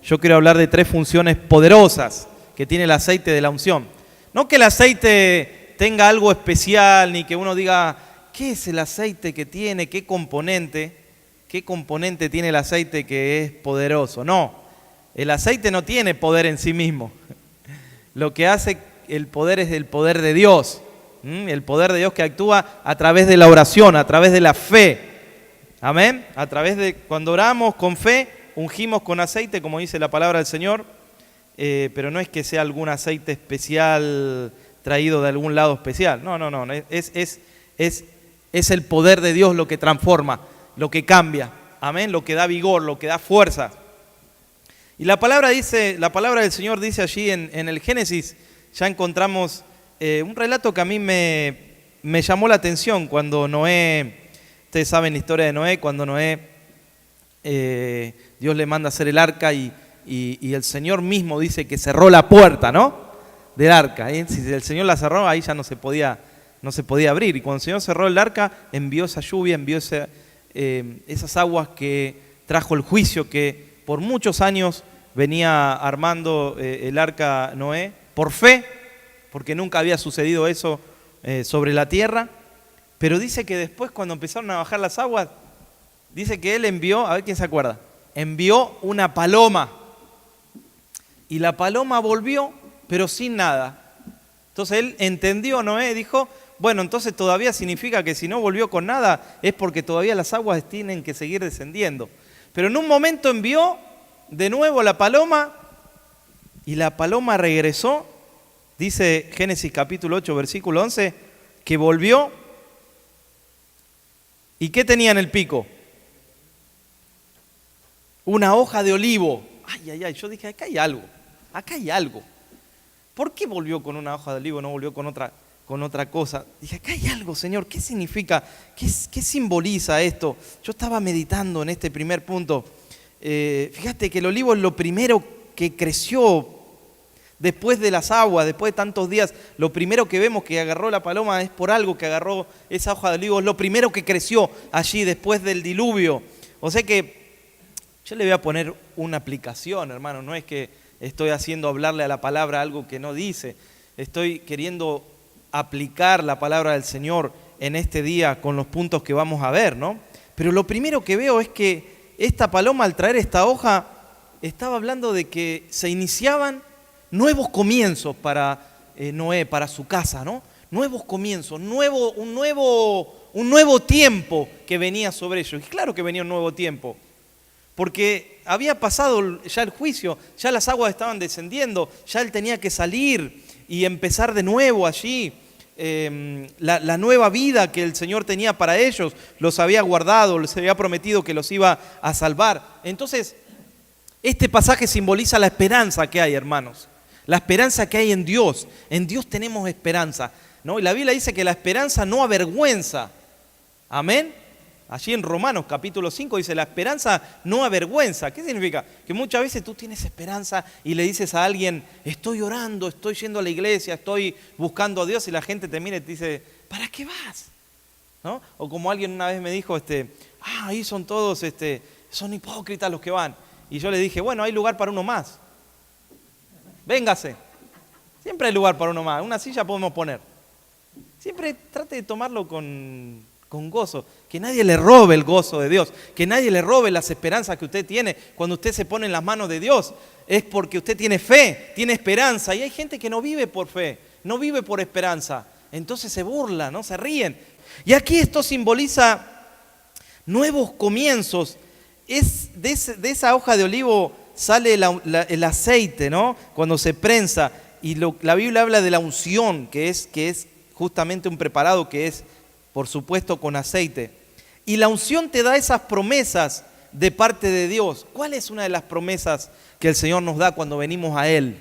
yo quiero hablar de 3 funciones poderosas que tiene el aceite de la unción. No que el aceite tenga algo especial, ni que uno diga, ¿qué es el aceite que tiene? ¿Qué componente tiene el aceite que es poderoso? No, el aceite no tiene poder en sí mismo. Lo que hace el poder es el poder de Dios. El poder de Dios que actúa a través de la oración, a través de la fe. Amén. A través de cuando oramos con fe, ungimos con aceite, como dice la palabra del Señor. Pero no es que sea algún aceite especial traído de algún lado especial. No. Es el poder de Dios lo que transforma, lo que cambia. Amén. Lo que da vigor, lo que da fuerza. Y la palabra del Señor dice allí en el Génesis, ya encontramos un relato que a mí me llamó la atención cuando Noé, ustedes saben la historia de Noé, cuando Noé, Dios le manda a hacer el arca y el Señor mismo dice que cerró la puerta, ¿no? Del arca. Si el Señor la cerró, ahí ya no se podía abrir. Y cuando el Señor cerró el arca, envió esa lluvia, envió esas aguas que trajo el juicio que por muchos años venía armando el arca Noé, por fe, porque nunca había sucedido eso sobre la tierra. Pero dice que después, cuando empezaron a bajar las aguas, dice que él envió, a ver quién se acuerda, envió una paloma. Y la paloma volvió, pero sin nada. Entonces él entendió, Noé dijo, bueno, entonces todavía significa que si no volvió con nada, es porque todavía las aguas tienen que seguir descendiendo. Pero en un momento envió de nuevo la paloma, y la paloma regresó, dice Génesis capítulo 8, versículo 11, que volvió. ¿Y qué tenía en el pico? Una hoja de olivo. Ay, yo dije, acá hay algo. ¿Por qué volvió con una hoja de olivo, no volvió con otra cosa? Dije, acá hay algo, Señor, ¿qué significa? ¿Qué simboliza esto? Yo estaba meditando en este primer punto. Fíjate que el olivo es lo primero que creció después de las aguas, después de tantos días. Lo primero que vemos que agarró la paloma es por algo que agarró esa hoja de olivo. Es lo primero que creció allí después del diluvio. O sea que yo le voy a poner una aplicación, hermano. No es que estoy haciendo hablarle a la palabra algo que no dice. Estoy queriendo aplicar la palabra del Señor en este día con los puntos que vamos a ver, ¿no? Pero lo primero que veo es que esta paloma, al traer esta hoja, estaba hablando de que se iniciaban nuevos comienzos para Noé, para su casa, ¿no? Nuevos comienzos, un nuevo tiempo que venía sobre ellos. Y claro que venía un nuevo tiempo, porque había pasado ya el juicio, ya las aguas estaban descendiendo, ya él tenía que salir y empezar de nuevo allí. La nueva vida que el Señor tenía para ellos, los había guardado, les había prometido que los iba a salvar. Entonces, este pasaje simboliza la esperanza que hay, hermanos. La esperanza que hay en Dios. En Dios tenemos esperanza, ¿no? Y la Biblia dice que la esperanza no avergüenza. Amén. Allí en Romanos capítulo 5 dice, la esperanza no avergüenza. ¿Qué significa? Que muchas veces tú tienes esperanza y le dices a alguien, estoy orando, estoy yendo a la iglesia, estoy buscando a Dios, y la gente te mira y te dice, ¿para qué vas? ¿No? O como alguien una vez me dijo, ahí son todos, son hipócritas los que van. Y yo le dije, bueno, hay lugar para uno más. Véngase. Siempre hay lugar para uno más. Una silla podemos poner. Siempre trate de tomarlo con gozo, que nadie le robe el gozo de Dios, que nadie le robe las esperanzas que usted tiene. Cuando usted se pone en las manos de Dios, es porque usted tiene fe, tiene esperanza, y hay gente que no vive por fe, no vive por esperanza, entonces se burla, ¿no? Se ríen. Y aquí esto simboliza nuevos comienzos. De esa hoja de olivo sale el aceite, ¿no? Cuando se prensa, y la Biblia habla de la unción, que es justamente un preparado que es, por supuesto, con aceite. Y la unción te da esas promesas de parte de Dios. ¿Cuál es una de las promesas que el Señor nos da cuando venimos a Él?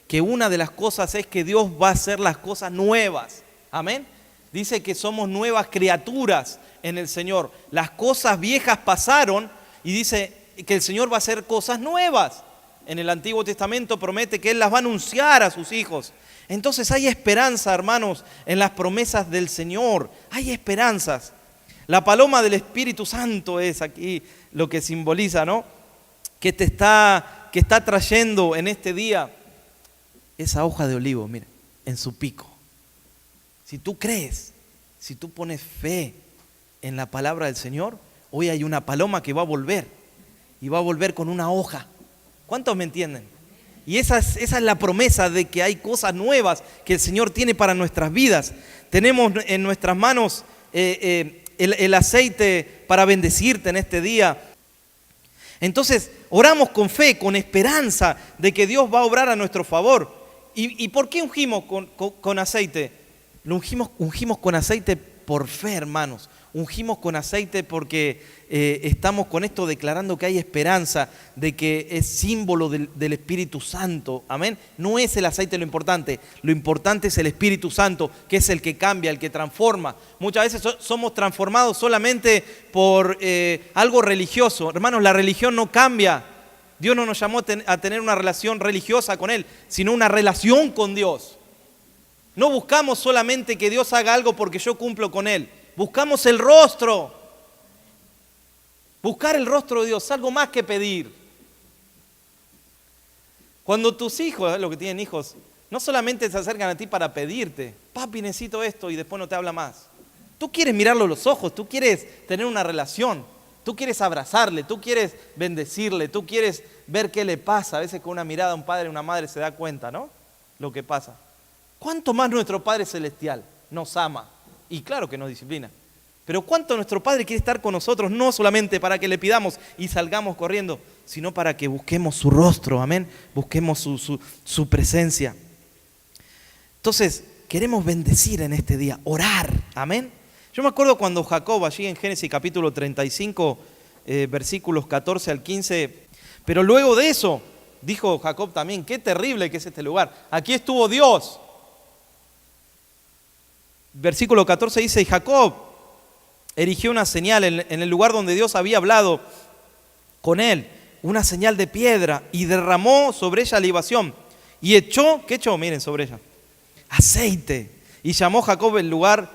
Que una de las cosas es que Dios va a hacer las cosas nuevas. Amén. Dice que somos nuevas criaturas en el Señor. Las cosas viejas pasaron y dice que el Señor va a hacer cosas nuevas. En el Antiguo Testamento promete que Él las va a anunciar a sus hijos. Entonces hay esperanza, hermanos, en las promesas del Señor. Hay esperanzas. La paloma del Espíritu Santo es aquí lo que simboliza, ¿no? Que que está trayendo en este día esa hoja de olivo, mira, en su pico. Si tú crees, si tú pones fe en la palabra del Señor, hoy hay una paloma que va a volver y va a volver con una hoja. ¿Cuántos me entienden? Y esa es la promesa de que hay cosas nuevas que el Señor tiene para nuestras vidas. Tenemos en nuestras manos el aceite para bendecirte en este día. Entonces oramos con fe, con esperanza de que Dios va a obrar a nuestro favor. ¿Y por qué ungimos con aceite? Lo ungimos con aceite por fe, hermanos. Ungimos con aceite porque estamos con esto declarando que hay esperanza, de que es símbolo del Espíritu Santo. Amén. No es el aceite lo importante es el Espíritu Santo, que es el que cambia, el que transforma. Muchas veces somos transformados solamente por algo religioso. Hermanos, la religión no cambia. Dios no nos llamó a tener una relación religiosa con Él, sino una relación con Dios. No buscamos solamente que Dios haga algo porque yo cumplo con Él. Buscamos el rostro. Buscar el rostro de Dios, algo más que pedir. Cuando tus hijos, los que tienen hijos, no solamente se acercan a ti para pedirte, papi, necesito esto, y después no te habla más. Tú quieres mirarlo a los ojos, tú quieres tener una relación, tú quieres abrazarle, tú quieres bendecirle, tú quieres ver qué le pasa. A veces con una mirada un padre o una madre se da cuenta, ¿no? Lo que pasa. ¿Cuánto más nuestro Padre Celestial nos ama? Y claro que nos disciplina. Pero cuánto nuestro Padre quiere estar con nosotros, no solamente para que le pidamos y salgamos corriendo, sino para que busquemos su rostro, amén, busquemos su presencia. Entonces, queremos bendecir en este día, orar, amén. Yo me acuerdo cuando Jacob, allí en Génesis capítulo 35, versículos 14 al 15, pero luego de eso, dijo Jacob también, qué terrible que es este lugar, aquí estuvo Dios. Versículo 14 dice, y Jacob erigió una señal en el lugar donde Dios había hablado con él, una señal de piedra, y derramó sobre ella libación, y echó, ¿qué echó? Miren, sobre ella, aceite, y llamó Jacob el lugar,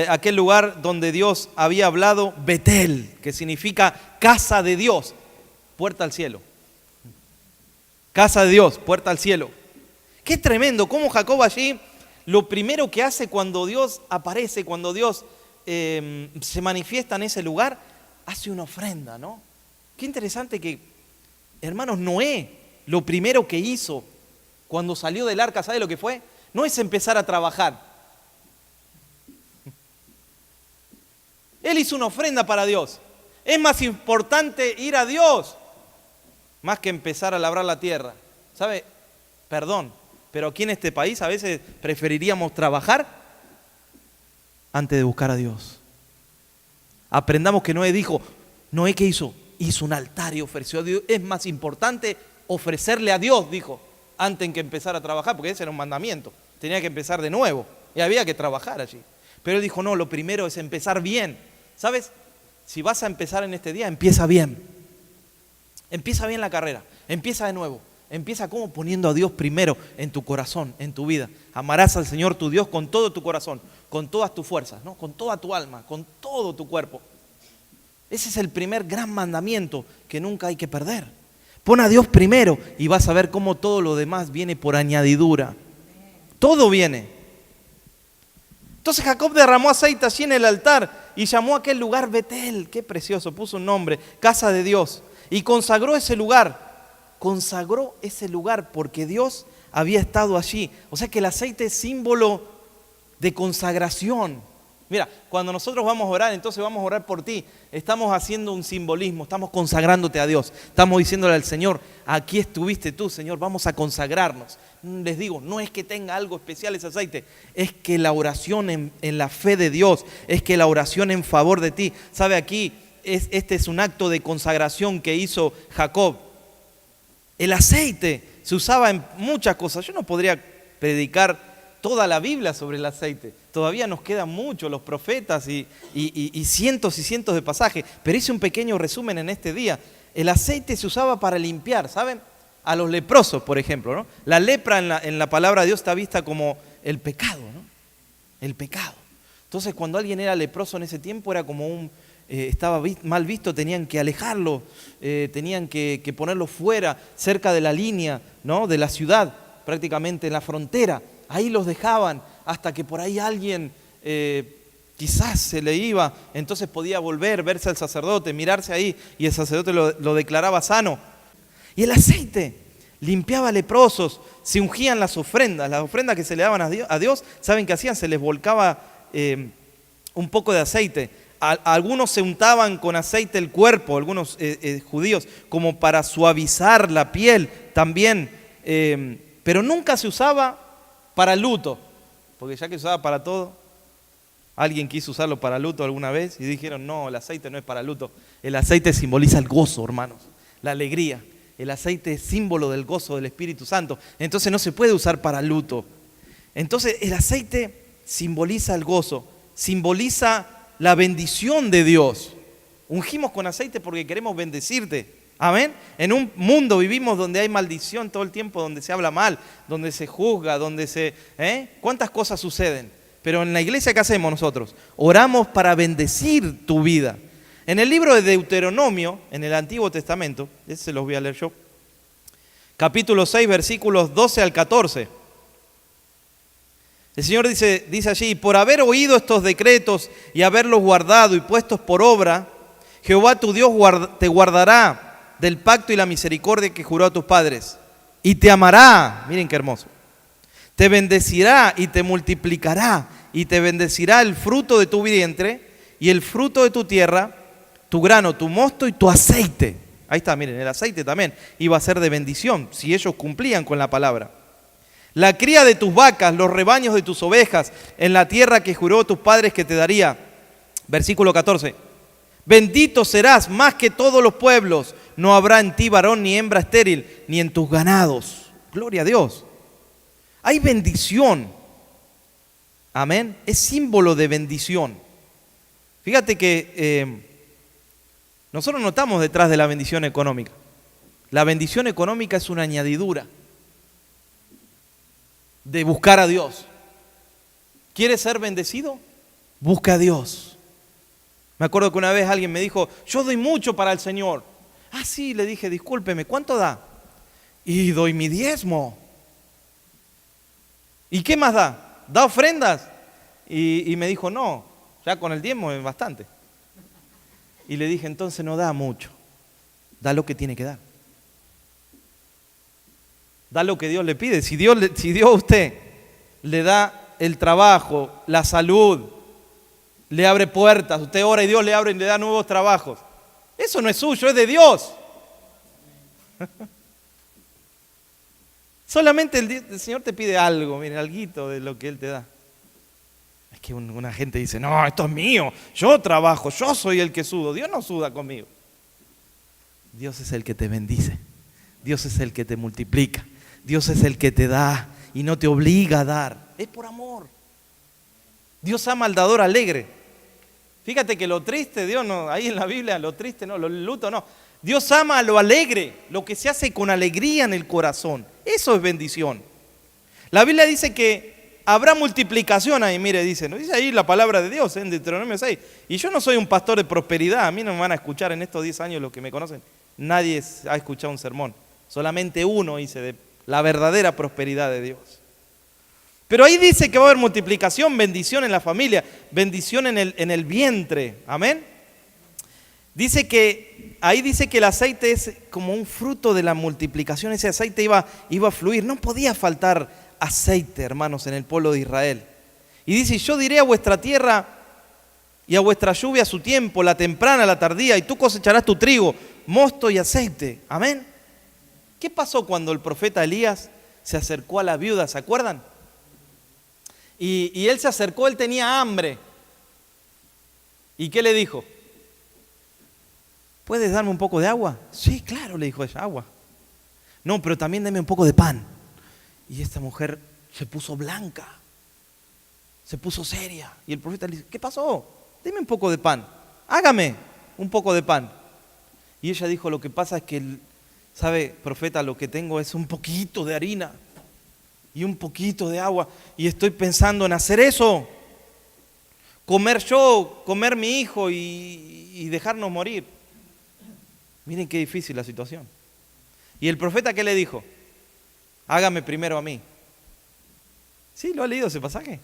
aquel lugar donde Dios había hablado, Betel, que significa casa de Dios, puerta al cielo. Casa de Dios, puerta al cielo. Qué tremendo, cómo Jacob allí, lo primero que hace cuando Dios aparece, cuando Dios se manifiesta en ese lugar, hace una ofrenda, ¿no? Qué interesante que, hermanos, Noé, lo primero que hizo cuando salió del arca, ¿sabe lo que fue? No es empezar a trabajar. Él hizo una ofrenda para Dios. Es más importante ir a Dios más que empezar a labrar la tierra. ¿Sabe? Perdón, pero aquí en este país a veces preferiríamos trabajar antes de buscar a Dios. Aprendamos que Noé dijo, Noé, ¿qué hizo? Hizo un altar y ofreció a Dios. Es más importante ofrecerle a Dios, dijo, antes que empezar a trabajar, porque ese era un mandamiento. Tenía que empezar de nuevo y había que trabajar allí. Pero él dijo, no, lo primero es empezar bien. ¿Sabes? Si vas a empezar en este día, empieza bien. Empieza bien la carrera, empieza de nuevo. Empieza como poniendo a Dios primero en tu corazón, en tu vida. Amarás al Señor tu Dios con todo tu corazón, con todas tus fuerzas, ¿no? Con toda tu alma, con todo tu cuerpo. Ese es el primer gran mandamiento que nunca hay que perder. Pon a Dios primero y vas a ver cómo todo lo demás viene por añadidura. Todo viene. Entonces Jacob derramó aceite allí en el altar y llamó a aquel lugar Betel. Qué precioso, puso un nombre, casa de Dios. Y consagró ese lugar. Consagró ese lugar porque Dios había estado allí. O sea que el aceite es símbolo de consagración. Mira, cuando nosotros vamos a orar, entonces vamos a orar por ti. Estamos haciendo un simbolismo, estamos consagrándote a Dios. Estamos diciéndole al Señor, aquí estuviste tú, Señor, vamos a consagrarnos. Les digo, no es que tenga algo especial ese aceite, es que la oración en la fe de Dios, es que la oración en favor de ti. ¿Sabe? Aquí, este es un acto de consagración que hizo Jacob. El aceite se usaba en muchas cosas. Yo no podría predicar toda la Biblia sobre el aceite. Todavía nos quedan muchos, los profetas y cientos y cientos de pasajes. Pero hice un pequeño resumen en este día. El aceite se usaba para limpiar, ¿saben? A los leprosos, por ejemplo, ¿no? La lepra en la palabra de Dios está vista como el pecado, ¿no? El pecado. Entonces, cuando alguien era leproso en ese tiempo, era como estaba mal visto, tenían que alejarlo, tenían que ponerlo fuera, cerca de la línea, ¿no?, de la ciudad, prácticamente en la frontera. Ahí los dejaban hasta que por ahí alguien quizás se le iba, entonces podía volver, verse al sacerdote, mirarse ahí y el sacerdote lo declaraba sano. Y el aceite limpiaba leprosos, se ungían las ofrendas que se le daban a Dios, ¿saben qué hacían? Se les volcaba un poco de aceite. Algunos se untaban con aceite el cuerpo, algunos judíos, como para suavizar la piel también, pero nunca se usaba para luto, porque ya que se usaba para todo, alguien quiso usarlo para luto alguna vez y dijeron, no, el aceite no es para luto, el aceite simboliza el gozo, hermanos, la alegría. El aceite es símbolo del gozo del Espíritu Santo. Entonces no se puede usar para luto. Entonces el aceite simboliza el gozo, simboliza la bendición de Dios. Ungimos con aceite porque queremos bendecirte. Amén. En un mundo vivimos donde hay maldición todo el tiempo, donde se habla mal, donde se juzga, donde se... ¿Cuántas cosas suceden? Pero en la iglesia, ¿qué hacemos nosotros? Oramos para bendecir tu vida. En el libro de Deuteronomio, en el Antiguo Testamento, ese se los voy a leer yo, capítulo 6, versículos 12 al 14. El Señor dice allí, por haber oído estos decretos y haberlos guardado y puestos por obra, Jehová tu Dios te guardará del pacto y la misericordia que juró a tus padres, y te amará, miren qué hermoso, te bendecirá y te multiplicará, y te bendecirá el fruto de tu vientre y el fruto de tu tierra, tu grano, tu mosto y tu aceite. Ahí está, miren, el aceite también iba a ser de bendición si ellos cumplían con la palabra. La cría de tus vacas, los rebaños de tus ovejas, en la tierra que juró a tus padres que te daría. Versículo 14. Bendito serás más que todos los pueblos, no habrá en ti varón ni hembra estéril, ni en tus ganados. Gloria a Dios. Hay bendición. Amén. Es símbolo de bendición. Fíjate que nosotros no estamos detrás de la bendición económica. La bendición económica es una añadidura de buscar a Dios. ¿Quieres ser bendecido? Busca a Dios. Me acuerdo que una vez alguien me dijo, yo doy mucho para el Señor. Ah, sí, le dije, discúlpeme, ¿cuánto da? Y doy mi diezmo. ¿Y qué más da? ¿Da ofrendas? Y me dijo, no, ya con el diezmo es bastante. Y le dije, entonces no da mucho, da lo que tiene que dar. Da lo que Dios le pide. Si Dios a usted le da el trabajo, la salud, le abre puertas, usted ora y Dios le abre y le da nuevos trabajos. Eso no es suyo, es de Dios. Solamente el Señor te pide algo, mire, alguito de lo que Él te da. Es que una gente dice, no, esto es mío, yo trabajo, yo soy el que sudo. Dios no suda conmigo. Dios es el que te bendice, Dios es el que te multiplica, Dios es el que te da y no te obliga a dar. Es por amor. Dios ama al dador alegre. Fíjate que lo triste, Dios no, ahí en la Biblia, lo triste no, lo luto no. Dios ama a lo alegre, lo que se hace con alegría en el corazón. Eso es bendición. La Biblia dice que habrá multiplicación ahí, mire, dice, ¿no? Dice ahí la palabra de Dios en Deuteronomio 6. Y yo no soy un pastor de prosperidad, a mí no me van a escuchar en estos 10 años los que me conocen. Nadie ha escuchado un sermón, solamente uno hice de la verdadera prosperidad de Dios. Pero ahí dice que va a haber multiplicación, bendición en la familia, bendición en el vientre, amén. Ahí dice que el aceite es como un fruto de la multiplicación, ese aceite iba a fluir, no podía faltar aceite, hermanos, en el pueblo de Israel. Y dice, yo diré a vuestra tierra y a vuestra lluvia a su tiempo, la temprana, la tardía, y tú cosecharás tu trigo, mosto y aceite. Amén. ¿Qué pasó cuando el profeta Elías se acercó a la viuda? ¿Se acuerdan? Y él se acercó, él tenía hambre. ¿Y qué le dijo? ¿Puedes darme un poco de agua? Sí, claro, le dijo ella, agua. No, pero también deme un poco de pan. Y esta mujer se puso blanca, se puso seria. Y el profeta le dice, ¿qué pasó? Deme un poco de pan, hágame un poco de pan. Y ella dijo, lo que pasa es que, ¿sabe, profeta? Lo que tengo es un poquito de harina y un poquito de agua. Y estoy pensando en hacer eso. Comer yo, comer mi hijo y y dejarnos morir. Miren qué difícil la situación. ¿Y el profeta qué le dijo? Hágame primero a mí. ¿Sí? ¿Lo ha leído ese pasaje?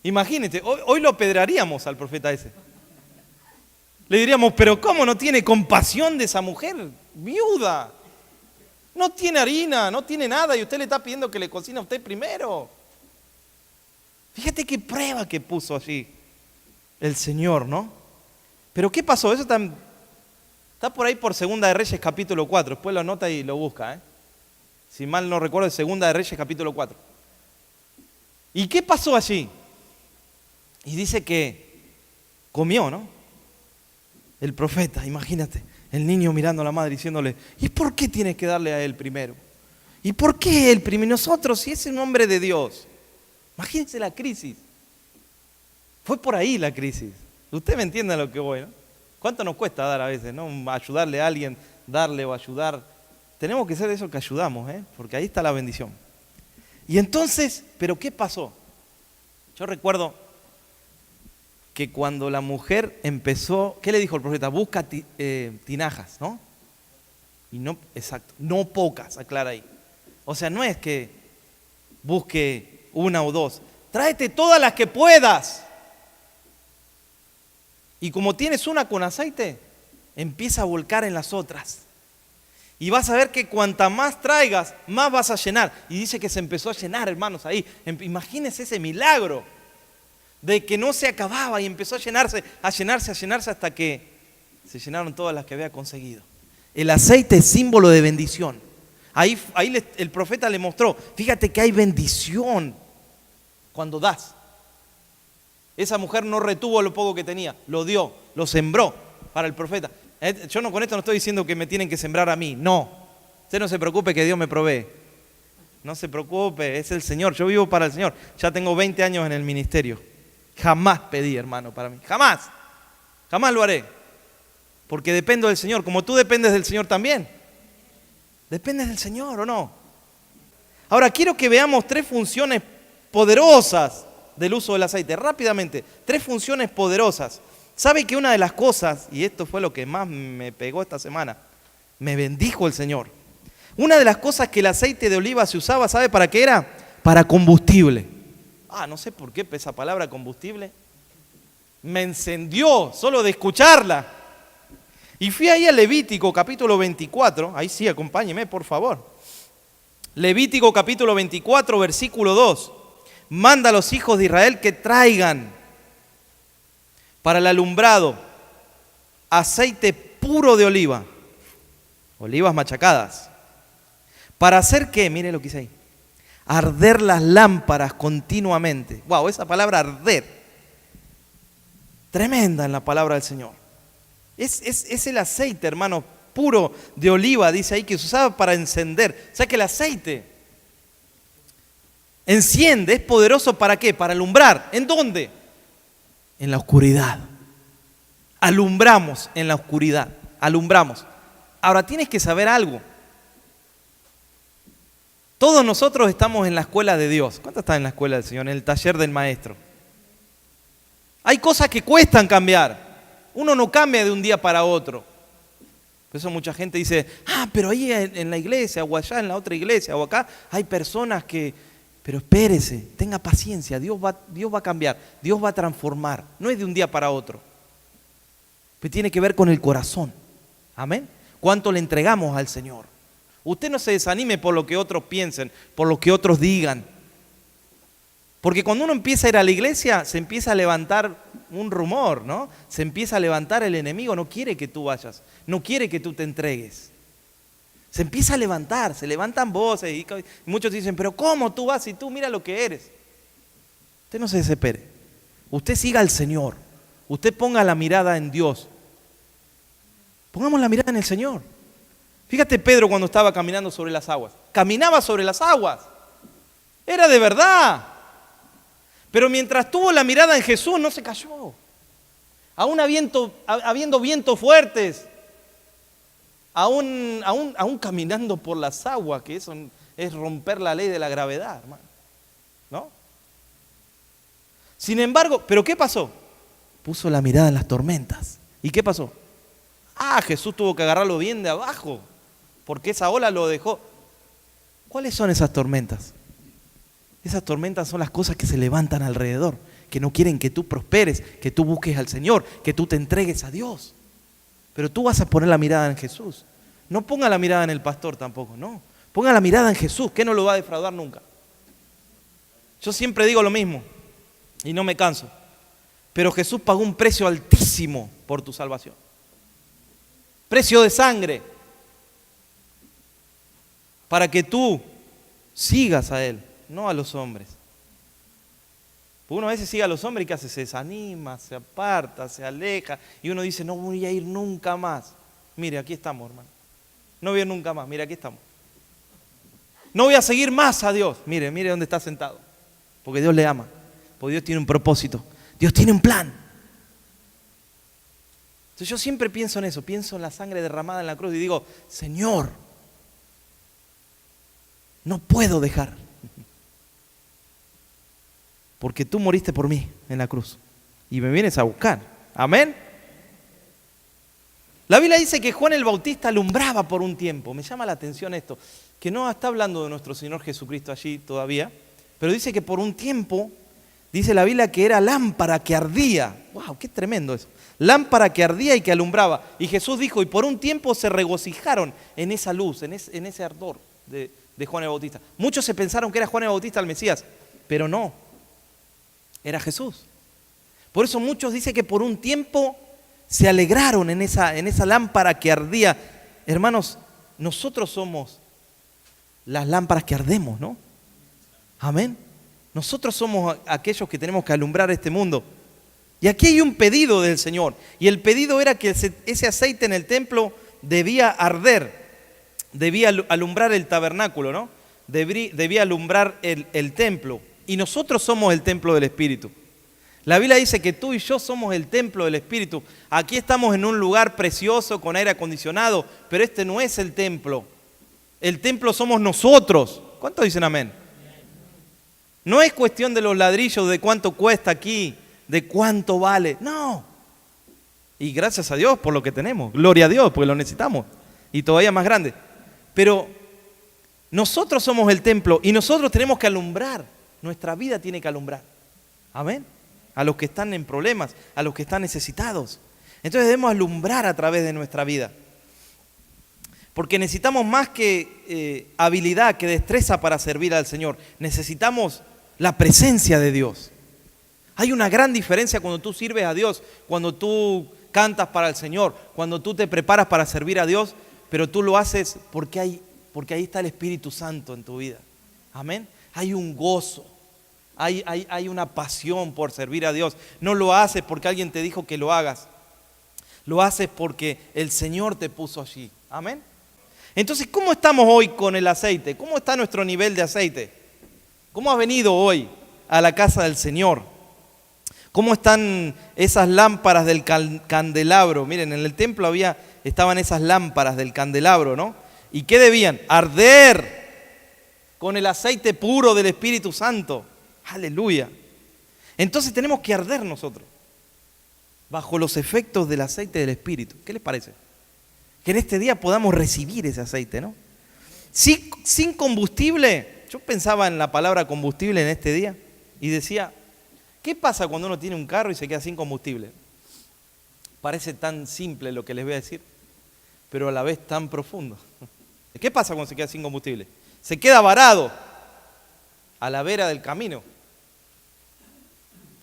Imagínate, hoy lo apedrearíamos al profeta ese. Le diríamos, pero ¿cómo no tiene compasión de esa mujer viuda? No tiene harina, no tiene nada y usted le está pidiendo que le cocine a usted primero. Fíjate qué prueba que puso allí el Señor, ¿no? Pero ¿qué pasó? Eso está por ahí por Segunda de Reyes capítulo 4. Después lo anota y lo busca, ¿eh? Si mal no recuerdo, es Segunda de Reyes capítulo 4. ¿Y qué pasó allí? Y dice que comió, ¿no? El profeta, imagínate, el niño mirando a la madre diciéndole, ¿y por qué tienes que darle a él primero? ¿Y por qué él primero? Nosotros, si es un hombre de Dios. Imagínense la crisis. Fue por ahí la crisis. Usted me entiende a lo que voy, ¿no? ¿Cuánto nos cuesta dar a veces, no? Ayudarle a alguien, darle o ayudar. Tenemos que ser eso que ayudamos, ¿eh? Porque ahí está la bendición. Y entonces, ¿pero qué pasó? Yo recuerdo que cuando la mujer empezó, ¿qué le dijo el profeta? Busca tinajas, ¿no? Y no, exacto, no pocas, aclara ahí. O sea, no es que busque una o dos, tráete todas las que puedas. Y como tienes una con aceite, empieza a volcar en las otras. Y vas a ver que cuanta más traigas, más vas a llenar. Y dice que se empezó a llenar, hermanos, ahí. Imagínense ese milagro de que no se acababa y empezó a llenarse, a llenarse, a llenarse hasta que se llenaron todas las que había conseguido. El aceite es símbolo de bendición. Ahí el profeta le mostró, fíjate que hay bendición cuando das. Esa mujer no retuvo lo poco que tenía, lo dio, lo sembró para el profeta. Yo no, con esto no estoy diciendo que me tienen que sembrar a mí, no. Usted no se preocupe que Dios me provee. No se preocupe, es el Señor, yo vivo para el Señor. Ya tengo 20 años en el ministerio. Jamás pedí, hermano, para mí, jamás lo haré. Porque dependo del Señor, como tú dependes del Señor también. ¿Dependes del Señor o no? Ahora quiero que veamos 3 funciones poderosas del uso del aceite, rápidamente, 3 funciones poderosas. ¿Sabe que una de las cosas, y esto fue lo que más me pegó esta semana, me bendijo el Señor? Una de las cosas que el aceite de oliva se usaba, ¿sabe para qué era? Para combustible. No sé por qué esa palabra combustible me encendió solo de escucharla. Y fui ahí a Levítico capítulo 24, ahí sí, acompáñeme por favor. Levítico capítulo 24, versículo 2. Manda a los hijos de Israel que traigan para el alumbrado aceite puro de oliva, olivas machacadas. ¿Para hacer qué? Mire lo que dice ahí. Arder las lámparas continuamente. Wow, esa palabra arder. Tremenda en la palabra del Señor. Es el aceite, hermano, puro de oliva, dice ahí, que se usaba para encender. O sea que el aceite enciende, es poderoso ¿para qué? Para alumbrar. ¿En dónde? En la oscuridad. Alumbramos en la oscuridad. Alumbramos. Ahora tienes que saber algo. Todos nosotros estamos en la escuela de Dios. ¿Cuántos están en la escuela del Señor? En el taller del maestro. Hay cosas que cuestan cambiar. Uno no cambia de un día para otro. Por eso mucha gente dice, pero ahí en la iglesia o allá en la otra iglesia o acá hay personas que... Pero espérese, tenga paciencia, Dios va a cambiar, Dios va a transformar. No es de un día para otro. Pero tiene que ver con el corazón. Amén. ¿Cuánto le entregamos al Señor? Usted no se desanime por lo que otros piensen, por lo que otros digan. Porque cuando uno empieza a ir a la iglesia, se empieza a levantar un rumor, ¿no? Se empieza a levantar el enemigo, no quiere que tú vayas, no quiere que tú te entregues. Se empieza a levantar, se levantan voces y muchos dicen, pero ¿cómo tú vas si tú mira lo que eres? Usted no se desespere, usted siga al Señor, usted ponga la mirada en Dios. Pongamos la mirada en el Señor. Fíjate Pedro cuando estaba caminando sobre las aguas, caminaba sobre las aguas, era de verdad. Pero mientras tuvo la mirada en Jesús no se cayó. Aún habiendo vientos fuertes, aún caminando por las aguas, que eso es romper la ley de la gravedad, hermano, ¿no? Sin embargo, ¿pero qué pasó? Puso la mirada en las tormentas. ¿Y qué pasó? Ah, Jesús tuvo que agarrarlo bien de abajo, porque esa ola lo dejó. ¿Cuáles son esas tormentas? Esas tormentas son las cosas que se levantan alrededor, que no quieren que tú prosperes, que tú busques al Señor, que tú te entregues a Dios. Pero tú vas a poner la mirada en Jesús. No ponga la mirada en el pastor tampoco, no. Ponga la mirada en Jesús, que no lo va a defraudar nunca. Yo siempre digo lo mismo y no me canso. Pero Jesús pagó un precio altísimo por tu salvación. Precio de sangre. Para que tú sigas a Él, no a los hombres. Porque uno a veces sigue a los hombres y ¿qué hace? Se desanima, se aparta, se aleja. Y uno dice, no voy a ir nunca más. Mire, aquí estamos, hermano. No voy a ir nunca más, mire, aquí estamos. No voy a seguir más a Dios. Mire, mire dónde está sentado. Porque Dios le ama. Porque Dios tiene un propósito. Dios tiene un plan. Entonces yo siempre pienso en eso. Pienso en la sangre derramada en la cruz y digo, Señor, no puedo dejar. Porque tú moriste por mí en la cruz. Y me vienes a buscar. Amén. La Biblia dice que Juan el Bautista alumbraba por un tiempo. Me llama la atención esto. Que no está hablando de nuestro Señor Jesucristo allí todavía. Pero dice que por un tiempo, dice la Biblia que era lámpara que ardía. ¡Wow! ¡Qué tremendo eso! Lámpara que ardía y que alumbraba. Y Jesús dijo, y por un tiempo se regocijaron en esa luz, en ese ardor de Juan el Bautista. Muchos se pensaron que era Juan el Bautista el Mesías, pero no. Era Jesús. Por eso muchos dicen que por un tiempo se alegraron en esa lámpara que ardía. Hermanos, nosotros somos las lámparas que ardemos, ¿no? Amén. Nosotros somos aquellos que tenemos que alumbrar este mundo. Y aquí hay un pedido del Señor. Y el pedido era que ese aceite en el templo debía arder. Debía alumbrar el tabernáculo, ¿no? Debía alumbrar el templo. Y nosotros somos el templo del Espíritu. La Biblia dice que tú y yo somos el templo del Espíritu. Aquí estamos en un lugar precioso con aire acondicionado, pero este no es el templo. El templo somos nosotros. ¿Cuántos dicen amén? No es cuestión de los ladrillos, de cuánto cuesta aquí, de cuánto vale. No. Y gracias a Dios por lo que tenemos. Gloria a Dios, porque lo necesitamos. Y todavía más grande. Pero nosotros somos el templo y nosotros tenemos que alumbrar. Nuestra vida tiene que alumbrar. Amén. A los que están en problemas, a los que están necesitados. Entonces debemos alumbrar a través de nuestra vida. Porque necesitamos más que habilidad, que destreza para servir al Señor. Necesitamos la presencia de Dios. Hay una gran diferencia cuando tú sirves a Dios, cuando tú cantas para el Señor, cuando tú te preparas para servir a Dios, pero tú lo haces porque ahí está el Espíritu Santo en tu vida. Amén. Hay un gozo, hay una pasión por servir a Dios. No lo haces porque alguien te dijo que lo hagas. Lo haces porque el Señor te puso allí. Amén. Entonces, ¿cómo estamos hoy con el aceite? ¿Cómo está nuestro nivel de aceite? ¿Cómo has venido hoy a la casa del Señor? ¿Cómo están esas lámparas del candelabro? Miren, en el templo estaban esas lámparas del candelabro, ¿no? ¿Y qué debían? Arder con el aceite puro del Espíritu Santo. Aleluya. Entonces tenemos que arder nosotros bajo los efectos del aceite del Espíritu. ¿Qué les parece? Que en este día podamos recibir ese aceite, ¿no? Sin combustible. Yo pensaba en la palabra combustible en este día y decía, ¿qué pasa cuando uno tiene un carro y se queda sin combustible? Parece tan simple lo que les voy a decir, pero a la vez tan profundo. ¿Qué pasa cuando se queda sin combustible? Se queda varado a la vera del camino.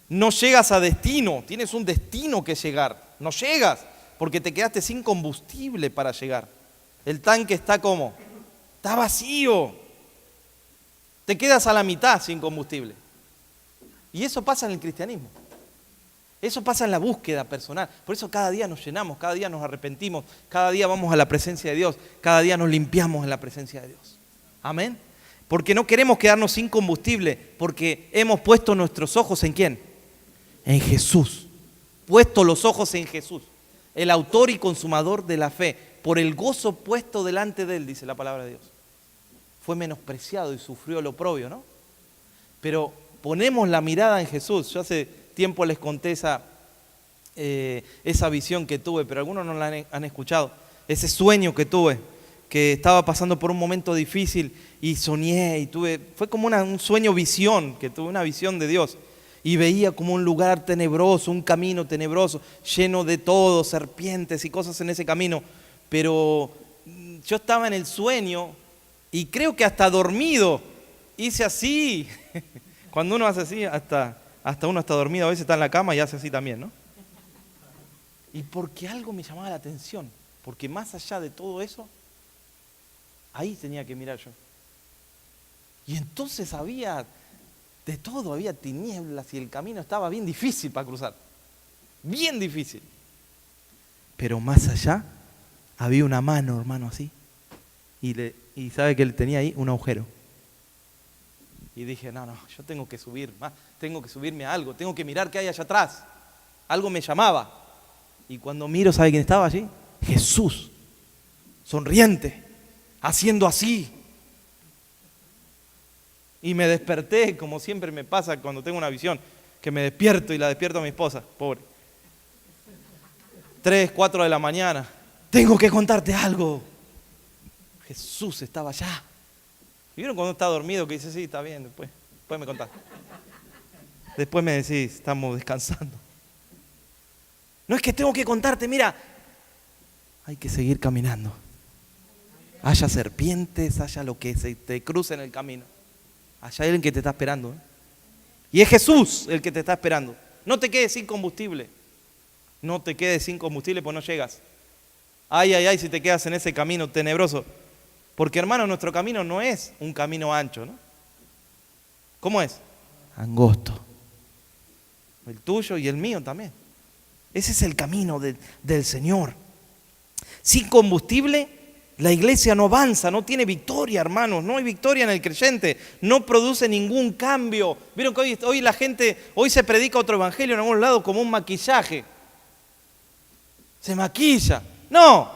No llegas a destino, tienes un destino que llegar. No llegas porque te quedaste sin combustible para llegar. El tanque está ¿cómo? Está vacío. Te quedas a la mitad sin combustible. Y eso pasa en el cristianismo. Eso pasa en la búsqueda personal. Por eso cada día nos llenamos, cada día nos arrepentimos, cada día vamos a la presencia de Dios, cada día nos limpiamos en la presencia de Dios. Amén. Porque no queremos quedarnos sin combustible, porque hemos puesto nuestros ojos ¿en quién? En Jesús. Puesto los ojos en Jesús, el autor y consumador de la fe, por el gozo puesto delante de él, dice la palabra de Dios. Fue menospreciado y sufrió el oprobio, ¿no? Pero ponemos la mirada en Jesús. Yo hace tiempo les conté esa visión que tuve, pero algunos no la han escuchado. Ese sueño que tuve, que estaba pasando por un momento difícil y soñé y fue como un sueño visión, que tuve una visión de Dios. Y veía como un lugar tenebroso, un camino tenebroso, lleno de todo, serpientes y cosas en ese camino. Pero yo estaba en el sueño y creo que hasta dormido hice así. Cuando uno hace así, hasta uno está dormido, a veces está en la cama y hace así también, ¿no? Y porque algo me llamaba la atención, porque más allá de todo eso, ahí tenía que mirar yo. Y entonces había de todo, había tinieblas y el camino estaba bien difícil para cruzar. Bien difícil. Pero más allá había una mano, hermano, así. Y sabe que él tenía ahí un agujero. Y dije, no, yo tengo que subir más, tengo que subirme a algo, tengo que mirar qué hay allá atrás. Algo me llamaba. Y cuando miro, ¿sabe quién estaba allí? Jesús, sonriente, haciendo así. Y me desperté, como siempre me pasa cuando tengo una visión, que me despierto y la despierto a mi esposa, pobre. 3, 4 de la mañana. Tengo que contarte algo. Jesús estaba allá. ¿Vieron cuando está dormido que dice, sí, está bien, después me contás? Después me decís, estamos descansando. No es que tengo que contarte, mira, hay que seguir caminando. Haya serpientes, haya lo que se te cruce en el camino. Allá hay alguien que te está esperando. Y es Jesús el que te está esperando. No te quedes sin combustible. No te quedes sin combustible pues no llegas. Ay, si te quedas en ese camino tenebroso. Porque hermano, nuestro camino no es un camino ancho, ¿no? ¿Cómo es? Angosto. El tuyo y el mío también. Ese es el camino del Señor. Sin combustible, la iglesia no avanza, no tiene victoria, hermanos. No hay victoria en el creyente. No produce ningún cambio. Vieron que hoy la gente, hoy se predica otro evangelio en algún lado como un maquillaje. Se maquilla. No,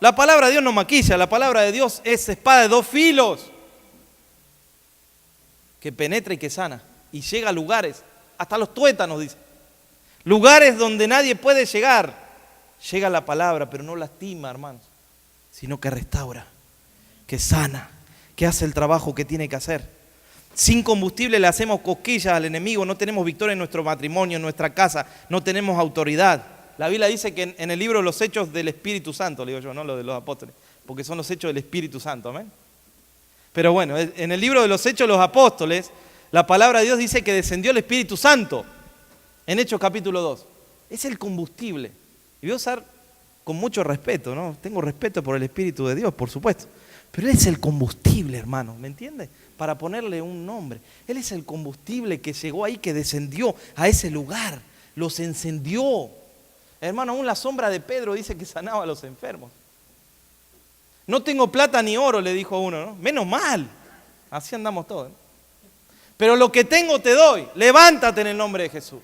la palabra de Dios no maquilla. La palabra de Dios es espada de 2 filos. Que penetra y que sana. Y llega a lugares, hasta los tuétanos, dice. Lugares donde nadie puede llegar. Llega la palabra, pero no lastima, hermanos, sino que restaura, que sana, que hace el trabajo que tiene que hacer. Sin combustible le hacemos cosquillas al enemigo, no tenemos victoria en nuestro matrimonio, en nuestra casa, no tenemos autoridad. La Biblia dice que en el libro de los Hechos del Espíritu Santo, le digo yo, no lo de los apóstoles, porque son los Hechos del Espíritu Santo, ¿amén? Pero bueno, en el libro de los Hechos de los Apóstoles, la palabra de Dios dice que descendió el Espíritu Santo. En Hechos capítulo 2. Es el combustible. Y voy a usar con mucho respeto, ¿no? Tengo respeto por el Espíritu de Dios, por supuesto. Pero Él es el combustible, hermano, ¿me entiende? Para ponerle un nombre. Él es el combustible que llegó ahí, que descendió a ese lugar. Los encendió. Hermano, aún la sombra de Pedro dice que sanaba a los enfermos. No tengo plata ni oro, le dijo uno, ¿no? Menos mal. Así andamos todos, ¿no? Pero lo que tengo te doy. Levántate en el nombre de Jesús.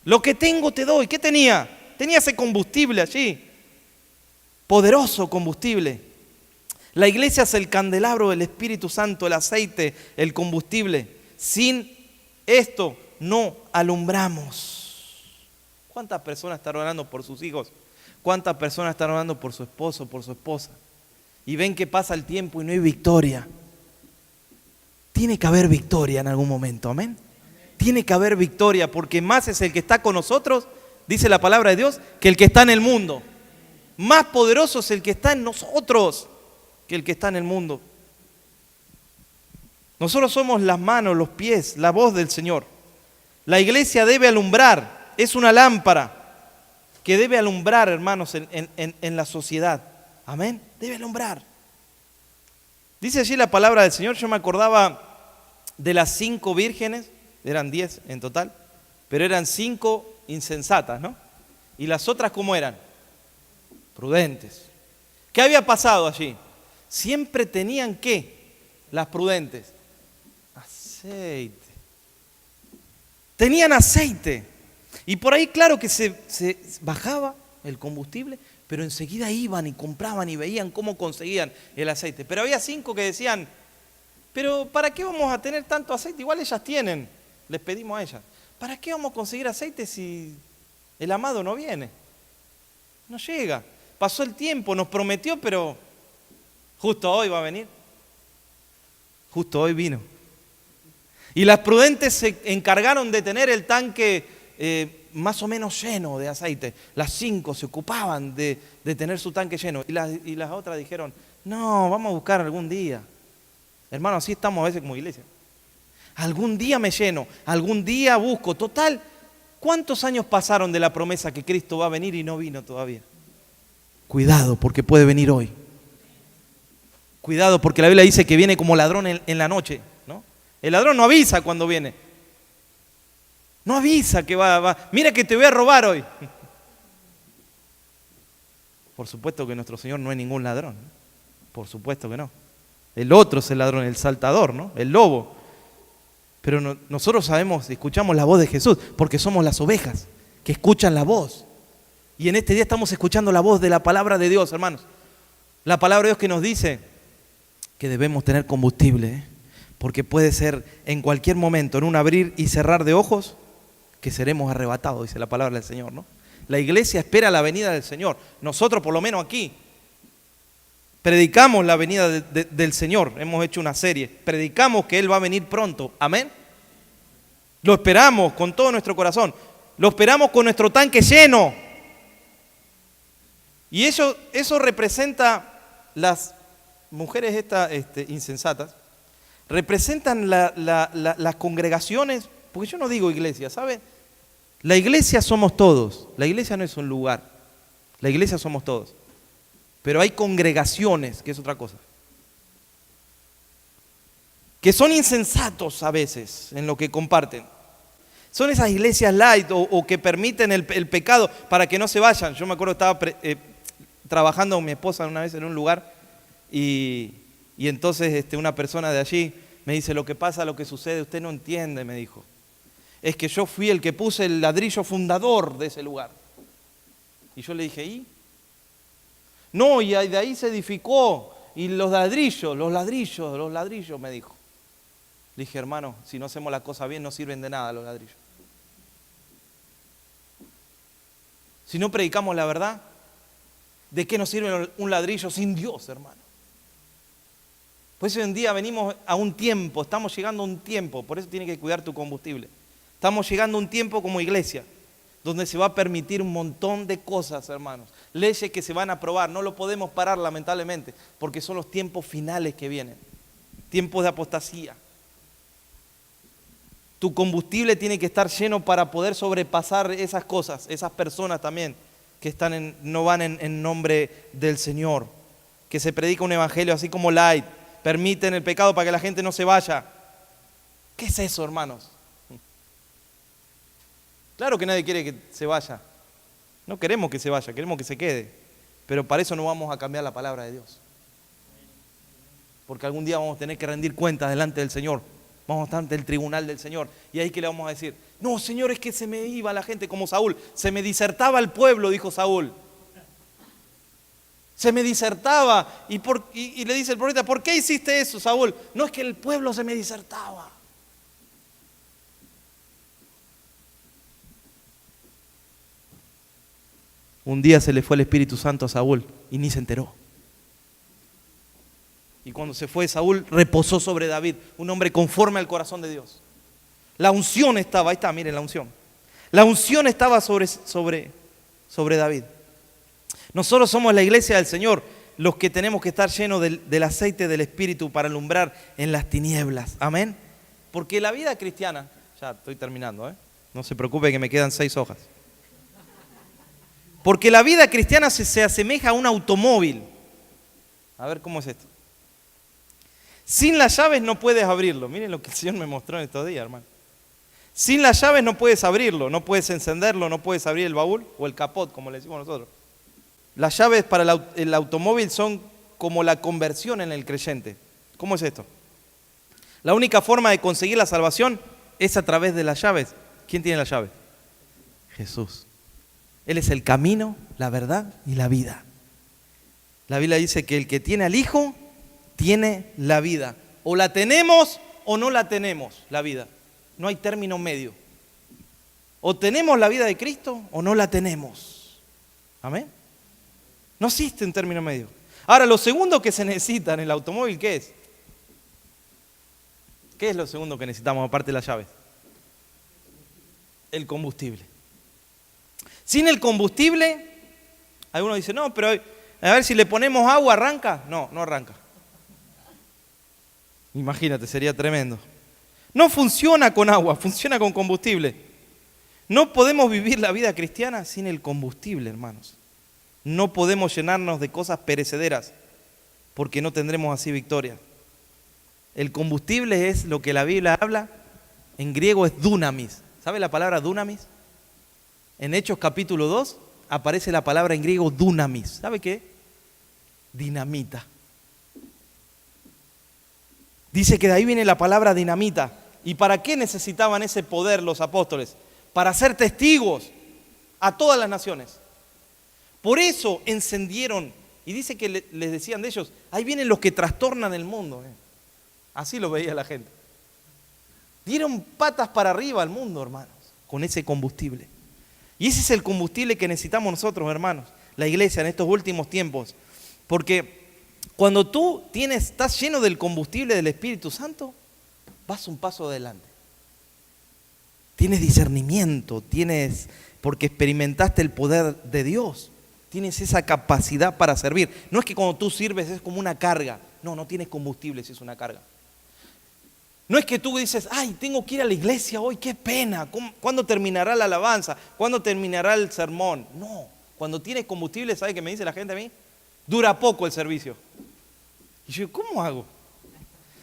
Lo que tengo te doy. ¿Qué tenía? Tenía ese combustible allí. Poderoso combustible. La iglesia es el candelabro del Espíritu Santo, el aceite, el combustible. Sin esto no alumbramos. ¿Cuántas personas están orando por sus hijos? ¿Cuántas personas están orando por su esposo, por su esposa? Y ven que pasa el tiempo y no hay victoria. Tiene que haber victoria en algún momento, amén. Tiene que haber victoria porque más es el que está con nosotros, dice la palabra de Dios, que el que está en el mundo. Más poderoso es el que está en nosotros que el que está en el mundo. Nosotros somos las manos, los pies, la voz del Señor. La iglesia debe alumbrar, es una lámpara que debe alumbrar, hermanos, en la sociedad. Amén, debe alumbrar. Dice allí la palabra del Señor, yo me acordaba de las 5 vírgenes, eran 10 en total, pero eran 5 insensatas, ¿no? Y las otras, ¿cómo eran? Prudentes. ¿Qué había pasado allí? Siempre tenían, ¿qué? Las prudentes. Aceite. Tenían aceite. Y por ahí, claro que se bajaba el combustible, pero enseguida iban y compraban y veían cómo conseguían el aceite. Pero había 5 que decían, pero ¿para qué vamos a tener tanto aceite? Igual ellas tienen. Les pedimos a ellas, ¿para qué vamos a conseguir aceite si El amado no viene, no llega. Pasó el tiempo, nos prometió, pero justo hoy va a venir. Justo hoy vino. Y las prudentes se encargaron de tener el tanque más o menos lleno de aceite. Las 5 se ocupaban de tener su tanque lleno. Y las otras dijeron, no, vamos a buscar algún día. Hermano, así estamos a veces como iglesia. Algún día me lleno, algún día busco. Total, ¿cuántos años pasaron de la promesa que Cristo va a venir y no vino todavía? Cuidado, porque puede venir hoy. Cuidado, porque la Biblia dice que viene como ladrón en la noche, ¿no? El ladrón no avisa cuando viene. No avisa que va. Mira que te voy a robar hoy. Por supuesto que nuestro Señor no es ningún ladrón. Por supuesto que no. El otro es el ladrón, el saltador, ¿no? El lobo. Pero nosotros sabemos, escuchamos la voz de Jesús, porque somos las ovejas que escuchan la voz. Y en este día estamos escuchando la voz de la palabra de Dios, hermanos. La palabra de Dios que nos dice que debemos tener combustible, porque puede ser en cualquier momento, en un abrir y cerrar de ojos, que seremos arrebatados, dice la palabra del Señor, ¿no? La iglesia espera la venida del Señor. Nosotros, por lo menos aquí, predicamos la venida del Señor. Hemos hecho una serie. Predicamos que Él va a venir pronto. Amén. Lo esperamos con todo nuestro corazón. Lo esperamos con nuestro tanque lleno. Y eso representa, las mujeres estas insensatas, representan las congregaciones, porque yo no digo iglesia, ¿saben? La iglesia somos todos. La iglesia no es un lugar. La iglesia somos todos. Pero hay congregaciones, que es otra cosa, que son insensatos a veces en lo que comparten. Son esas iglesias light o que permiten el pecado para que no se vayan. Yo me acuerdo que estaba trabajando con mi esposa una vez en un lugar y entonces una persona de allí me dice, lo que pasa, lo que sucede, usted no entiende, me dijo. Es que yo fui el que puse el ladrillo fundador de ese lugar. Y yo le dije, ¿y? No, y de ahí se edificó. Y los ladrillos, me dijo. Le dije, hermano, si no hacemos la cosa bien, no sirven de nada los ladrillos. Si no predicamos la verdad, ¿de qué nos sirve un ladrillo sin Dios, hermano? Pues hoy en día venimos a un tiempo, estamos llegando a un tiempo, por eso tienes que cuidar tu combustible. Estamos llegando a un tiempo como iglesia, donde se va a permitir un montón de cosas, hermanos. Leyes que se van a aprobar, no lo podemos parar lamentablemente, porque son los tiempos finales que vienen. Tiempos de apostasía. Tu combustible tiene que estar lleno para poder sobrepasar esas cosas, esas personas también que no van en nombre del Señor. Que se predica un evangelio así como light, permiten el pecado para que la gente no se vaya. ¿Qué es eso, hermanos? Claro que nadie quiere que se vaya. No queremos que se vaya, queremos que se quede. Pero para eso no vamos a cambiar la palabra de Dios. Porque algún día vamos a tener que rendir cuentas delante del Señor. Vamos a estar ante el tribunal del Señor. Y ahí que le vamos a decir, no, Señor, es que se me iba la gente como Saúl. Se me disertaba el pueblo, dijo Saúl. Se me disertaba. Y le dice el profeta, ¿por qué hiciste eso, Saúl? No, es que el pueblo se me disertaba. Un día se le fue el Espíritu Santo a Saúl y ni se enteró. Y cuando se fue Saúl, reposó sobre David, un hombre conforme al corazón de Dios. La unción estaba, ahí está, miren la unción. La unción estaba sobre David. Nosotros somos la iglesia del Señor, los que tenemos que estar llenos del aceite del Espíritu para alumbrar en las tinieblas. Amén. Porque la vida cristiana, ya estoy terminando, no se preocupe que me quedan 6 hojas. Porque la vida cristiana se asemeja a un automóvil. A ver cómo es esto. Sin las llaves no puedes abrirlo. Miren lo que el Señor me mostró en estos días, hermano. Sin las llaves no puedes abrirlo, no puedes encenderlo, no puedes abrir el baúl o el capot, como le decimos nosotros. Las llaves para el automóvil son como la conversión en el creyente. ¿Cómo es esto? La única forma de conseguir la salvación es a través de las llaves. ¿Quién tiene las llaves? Jesús. Él es el camino, la verdad y la vida. La Biblia dice que el que tiene al Hijo tiene la vida. O la tenemos o no la tenemos, la vida. No hay término medio. O tenemos la vida de Cristo o no la tenemos. Amén. No existe un término medio. Ahora, lo segundo que se necesita en el automóvil, ¿qué es? ¿Qué es lo segundo que necesitamos aparte de las llaves? El combustible. Sin el combustible, algunos dicen, no, pero a ver si le ponemos agua, ¿arranca? No, no arranca. Imagínate, sería tremendo. No funciona con agua, funciona con combustible. No podemos vivir la vida cristiana sin el combustible, hermanos. No podemos llenarnos de cosas perecederas, porque no tendremos así victoria. El combustible es lo que la Biblia habla, en griego es dunamis. ¿Sabe la palabra dunamis? En Hechos capítulo 2 aparece la palabra en griego dunamis. ¿Sabe qué? Dinamita. Dice que de ahí viene la palabra dinamita. ¿Y para qué necesitaban ese poder los apóstoles? Para ser testigos a todas las naciones. Por eso encendieron, y dice que les decían de ellos, ahí vienen los que trastornan el mundo. Así lo veía la gente. Dieron patas para arriba al mundo, hermanos, con ese combustible. Y ese es el combustible que necesitamos nosotros, hermanos, la iglesia en estos últimos tiempos. Porque cuando tú estás lleno del combustible del Espíritu Santo, vas un paso adelante. Tienes discernimiento, porque experimentaste el poder de Dios. Tienes esa capacidad para servir. No es que cuando tú sirves es como una carga. No, no tienes combustible si es una carga. No es que tú dices, ay, tengo que ir a la iglesia hoy, qué pena. ¿Cuándo terminará la alabanza? ¿Cuándo terminará el sermón? No, cuando tienes combustible, ¿sabe qué me dice la gente a mí? Dura poco el servicio. Y yo, ¿cómo hago?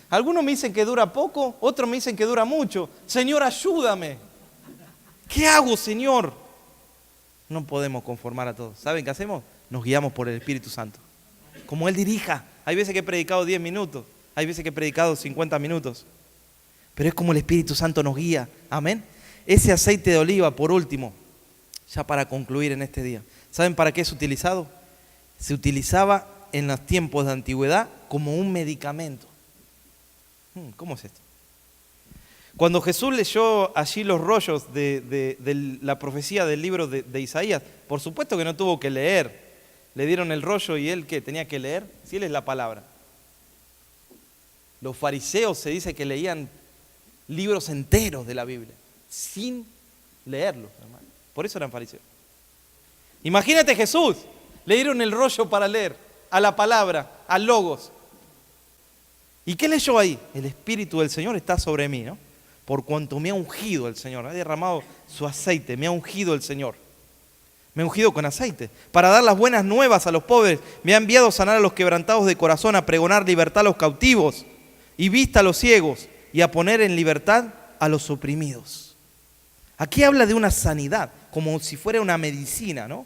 Algunos me dicen que dura poco, otros me dicen que dura mucho. Señor, ayúdame. ¿Qué hago, Señor? No podemos conformar a todos. ¿Saben qué hacemos? Nos guiamos por el Espíritu Santo. Como Él dirija. Hay veces que he predicado 10 minutos, hay veces que he predicado 50 minutos. Pero es como el Espíritu Santo nos guía. Amén. Ese aceite de oliva, por último, ya para concluir en este día. ¿Saben para qué es utilizado? Se utilizaba en los tiempos de antigüedad como un medicamento. ¿Cómo es esto? Cuando Jesús leyó allí los rollos de la profecía del libro de Isaías, por supuesto que no tuvo que leer. Le dieron el rollo y él, ¿qué? ¿Tenía que leer? Si él es la palabra. Los fariseos se dice que leían libros enteros de la Biblia, sin leerlos, hermano. Por eso eran fariseos. Imagínate Jesús, le dieron el rollo para leer, a la palabra, al logos. ¿Y qué leyó ahí? El Espíritu del Señor está sobre mí, ¿no? Por cuanto me ha ungido el Señor, ha derramado su aceite, me ha ungido el Señor. Me ha ungido con aceite, para dar las buenas nuevas a los pobres. Me ha enviado a sanar a los quebrantados de corazón, a pregonar libertad a los cautivos y vista a los ciegos, y a poner en libertad a los oprimidos. Aquí habla de una sanidad, como si fuera una medicina, ¿no?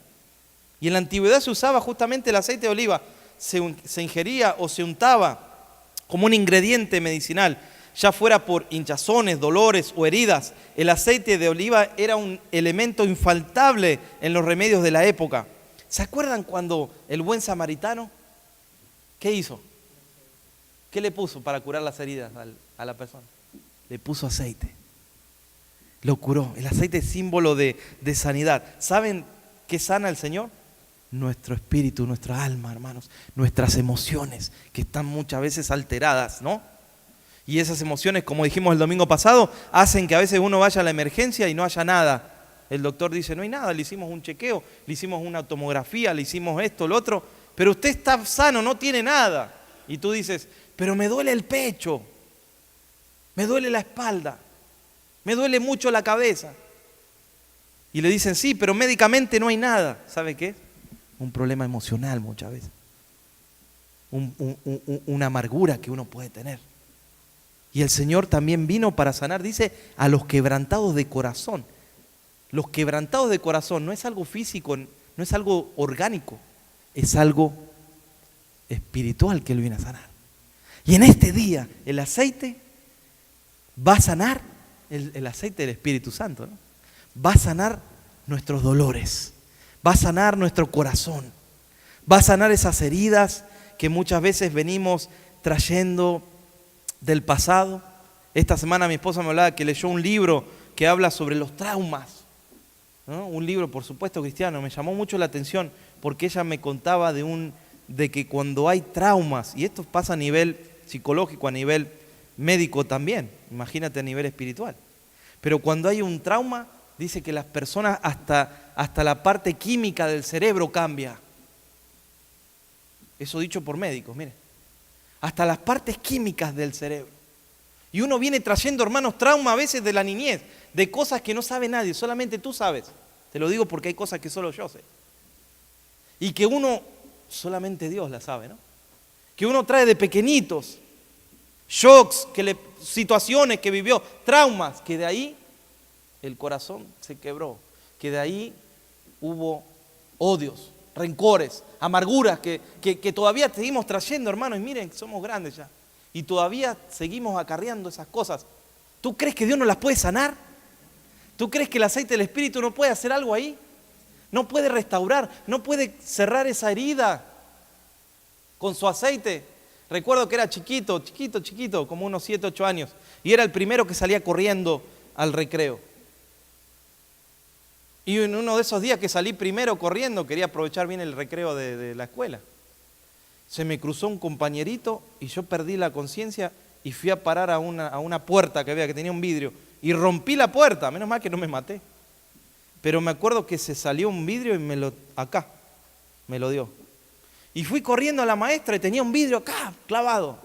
Y en la antigüedad se usaba justamente el aceite de oliva, se ingería o se untaba como un ingrediente medicinal, ya fuera por hinchazones, dolores o heridas. El aceite de oliva era un elemento infaltable en los remedios de la época. ¿Se acuerdan cuando el buen samaritano, qué hizo? ¿Qué le puso para curar las heridas a la persona? Le puso aceite. Lo curó. El aceite es símbolo de sanidad. ¿Saben qué sana el Señor? Nuestro espíritu, nuestra alma, hermanos. Nuestras emociones, que están muchas veces alteradas, ¿no? Y esas emociones, como dijimos el domingo pasado, hacen que a veces uno vaya a la emergencia y no haya nada. El doctor dice, no hay nada, le hicimos un chequeo, le hicimos una tomografía, le hicimos esto, lo otro, pero usted está sano, no tiene nada. Y tú dices, pero me duele el pecho, me duele la espalda, me duele mucho la cabeza. Y le dicen, sí, pero médicamente no hay nada. ¿Sabe qué? Un problema emocional muchas veces. Una amargura que uno puede tener. Y el Señor también vino para sanar, dice, a los quebrantados de corazón. Los quebrantados de corazón no es algo físico, no es algo orgánico, es algo espiritual que Él viene a sanar. Y en este día el aceite va a sanar, el aceite del Espíritu Santo, ¿no? Va a sanar nuestros dolores, va a sanar nuestro corazón, va a sanar esas heridas que muchas veces venimos trayendo del pasado. Esta semana mi esposa me hablaba que leyó un libro que habla sobre los traumas. ¿no? Un libro, por supuesto, cristiano. Me llamó mucho la atención porque ella me contaba de que cuando hay traumas, y esto pasa a nivel psicológico, a nivel médico también, imagínate a nivel espiritual, pero cuando hay un trauma, dice que las personas hasta la parte química del cerebro cambia. Eso dicho por médicos, mire. Hasta las partes químicas del cerebro. Y uno viene trayendo, hermanos, trauma a veces de la niñez, de cosas que no sabe nadie, solamente tú sabes. Te lo digo porque hay cosas que solo yo sé. Y que solamente Dios las sabe, ¿no? Que uno trae de pequeñitos, shocks, situaciones que vivió, traumas, que de ahí el corazón se quebró, que de ahí hubo odios, rencores, amarguras que todavía seguimos trayendo, hermanos, y miren, somos grandes ya, y todavía seguimos acarreando esas cosas. ¿Tú crees que Dios no las puede sanar? ¿Tú crees que el aceite del Espíritu no puede hacer algo ahí? No puede restaurar, no puede cerrar esa herida con su aceite. Recuerdo que era chiquito, como unos 7, 8 años, y era el primero que salía corriendo al recreo. Y en uno de esos días que salí primero corriendo, quería aprovechar bien el recreo de la escuela. Se me cruzó un compañerito y yo perdí la conciencia y fui a parar a una puerta que había, que tenía un vidrio, y rompí la puerta, menos mal que no me maté. Pero me acuerdo que se salió un vidrio y me lo dio. Y fui corriendo a la maestra y tenía un vidrio acá, clavado.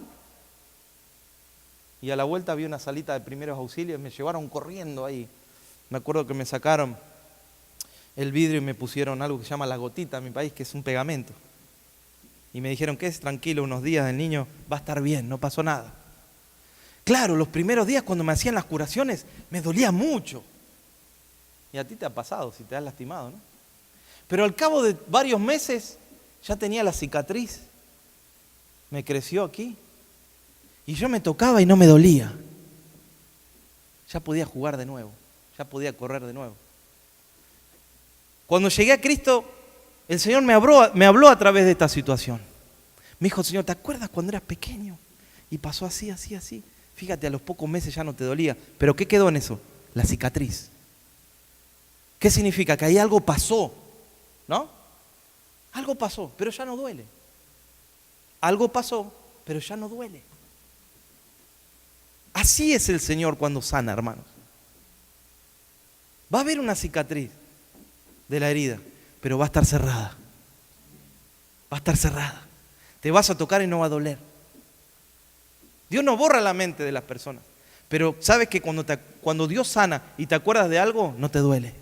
Y a la vuelta vi una salita de primeros auxilios, me llevaron corriendo ahí. Me acuerdo que me sacaron el vidrio y me pusieron algo que se llama la gotita en mi país, que es un pegamento. Y me dijeron que es tranquilo, unos días el niño va a estar bien, no pasó nada. Claro, los primeros días cuando me hacían las curaciones me dolía mucho. Y a ti te ha pasado, si te has lastimado, ¿no? Pero al cabo de varios meses ya tenía la cicatriz. Me creció aquí. Y yo me tocaba y no me dolía. Ya podía jugar de nuevo, ya podía correr de nuevo. Cuando llegué a Cristo, el Señor me habló a través de esta situación. Me dijo, Señor, ¿te acuerdas cuando eras pequeño? Y pasó así, así, así. Fíjate, a los pocos meses ya no te dolía. ¿Pero qué quedó en eso? La cicatriz. ¿Qué significa? Que ahí algo pasó, ¿no? Algo pasó, pero ya no duele. Algo pasó, pero ya no duele. Así es el Señor cuando sana, hermanos. Va a haber una cicatriz de la herida, pero va a estar cerrada. Va a estar cerrada. Te vas a tocar y no va a doler. Dios no borra la mente de las personas, pero sabes que cuando Dios sana y te acuerdas de algo, no te duele.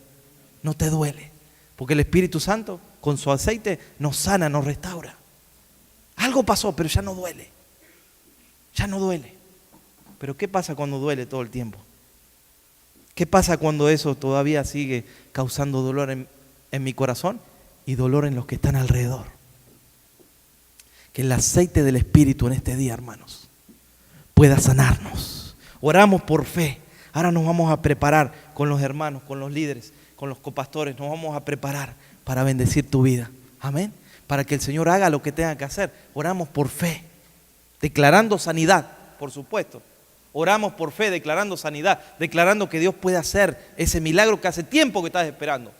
No te duele, porque el Espíritu Santo con su aceite nos sana, nos restaura. Algo pasó, pero ya no duele. Ya no duele. Pero ¿qué pasa cuando duele todo el tiempo? ¿Qué pasa cuando eso todavía sigue causando dolor en mi corazón y dolor en los que están alrededor? Que el aceite del Espíritu en este día, hermanos, pueda sanarnos. Oramos por fe. Ahora nos vamos a preparar con los hermanos, con los líderes, con los copastores. Nos vamos a preparar para bendecir tu vida. Amén. Para que el Señor haga lo que tenga que hacer. Oramos por fe, declarando sanidad, por supuesto. Oramos por fe, declarando sanidad, declarando que Dios puede hacer ese milagro que hace tiempo que estás esperando.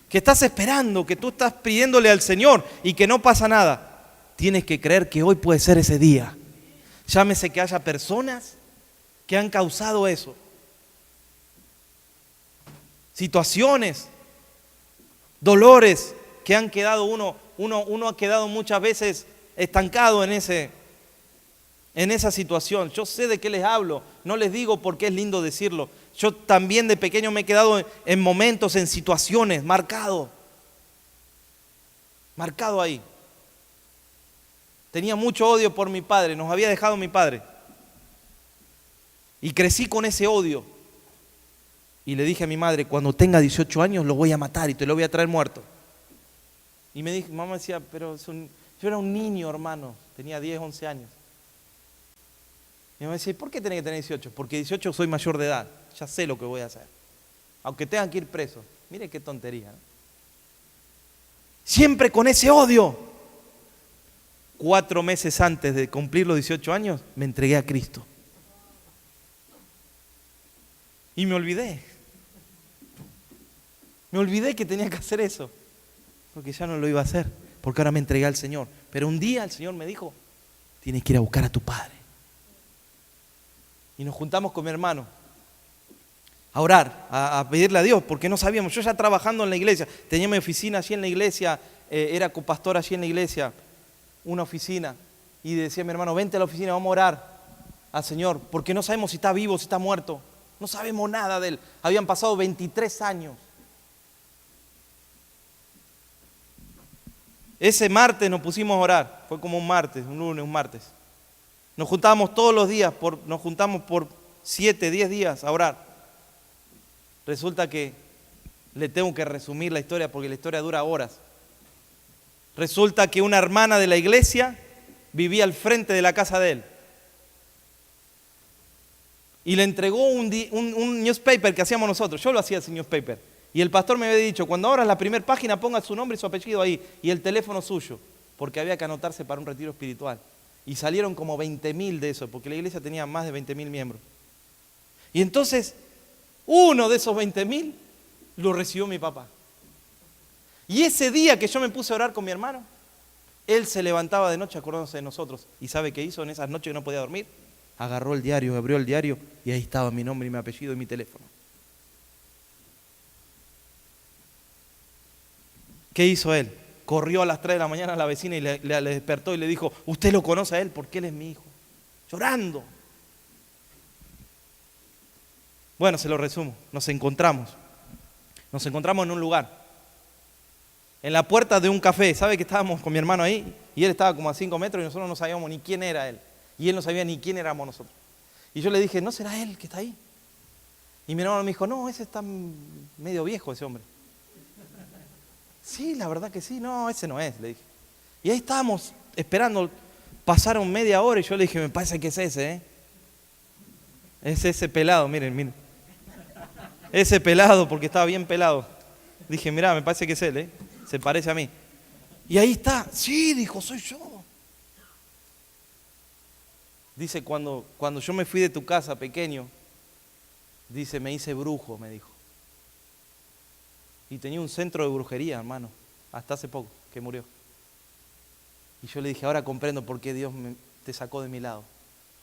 Que estás esperando, que tú estás pidiéndole al Señor y que no pasa nada. Tienes que creer que hoy puede ser ese día. Llámese que haya personas que han causado eso. Situaciones, dolores que han quedado uno ha quedado muchas veces estancado en esa situación. Yo sé de qué les hablo, no les digo porque es lindo decirlo. Yo también de pequeño me he quedado en momentos, en situaciones, marcado ahí. Tenía mucho odio por mi padre, nos había dejado mi padre. Y crecí con ese odio. Y le dije a mi madre, cuando tenga 18 años lo voy a matar y te lo voy a traer muerto. Y mamá decía, pero yo era un niño, hermano, tenía 10, 11 años. Y mi mamá decía, ¿por qué tenés que tener 18? Porque 18 soy mayor de edad, ya sé lo que voy a hacer. Aunque tengan que ir preso. Mire qué tontería, ¿no? Siempre con ese odio. 4 meses antes de cumplir los 18 años, me entregué a Cristo. Y me olvidé. Me olvidé que tenía que hacer eso, porque ya no lo iba a hacer, porque ahora me entregué al Señor. Pero un día el Señor me dijo, tienes que ir a buscar a tu padre. Y nos juntamos con mi hermano a orar, a pedirle a Dios, porque no sabíamos. Yo ya trabajando en la iglesia, tenía mi oficina allí en la iglesia, era copastor allí en la iglesia, una oficina. Y decía a mi hermano, vente a la oficina, vamos a orar al Señor, porque no sabemos si está vivo, si está muerto. No sabemos nada de él. Habían pasado 23 años. Ese martes nos pusimos a orar. Fue como un martes, un lunes, un martes. Nos juntábamos todos los días, nos juntamos por 7, 10 días a orar. Resulta que le tengo que resumir la historia porque la historia dura horas. Resulta que una hermana de la iglesia vivía al frente de la casa de él. Y le entregó un newspaper que hacíamos nosotros. Yo lo hacía ese newspaper. Y el pastor me había dicho, cuando abras la primera página ponga su nombre y su apellido ahí y el teléfono suyo, porque había que anotarse para un retiro espiritual. Y salieron como 20.000 de eso, porque la iglesia tenía más de 20.000 miembros. Y entonces, uno de esos 20.000 lo recibió mi papá. Y ese día que yo me puse a orar con mi hermano, él se levantaba de noche acordándose de nosotros. ¿Y sabe qué hizo en esas noches que no podía dormir? Agarró el diario, abrió el diario y ahí estaba mi nombre y mi apellido y mi teléfono. ¿Qué hizo él? Corrió a las 3 de la mañana a la vecina y le despertó y le dijo, ¿usted lo conoce a él? Porque él es mi hijo. Llorando. Bueno, se lo resumo. Nos encontramos en un lugar. En la puerta de un café. ¿Sabe que estábamos con mi hermano ahí? Y él estaba como a 5 metros y nosotros no sabíamos ni quién era él. Y él no sabía ni quién éramos nosotros. Y yo le dije, ¿no será él que está ahí? Y mi hermano me dijo, no, ese está medio viejo ese hombre. Sí, la verdad que sí, no, ese no es, le dije. Y ahí estábamos esperando, pasaron media hora y yo le dije, me parece que es ese, ¿eh? Es ese pelado, miren. Ese pelado, porque estaba bien pelado. Dije, mirá, me parece que es él, ¿eh? Se parece a mí. Y ahí está, sí, dijo, soy yo. Dice, cuando yo me fui de tu casa pequeño, dice, me hice brujo, me dijo. Y tenía un centro de brujería, hermano, hasta hace poco, que murió. Y yo le dije, ahora comprendo por qué Dios te sacó de mi lado.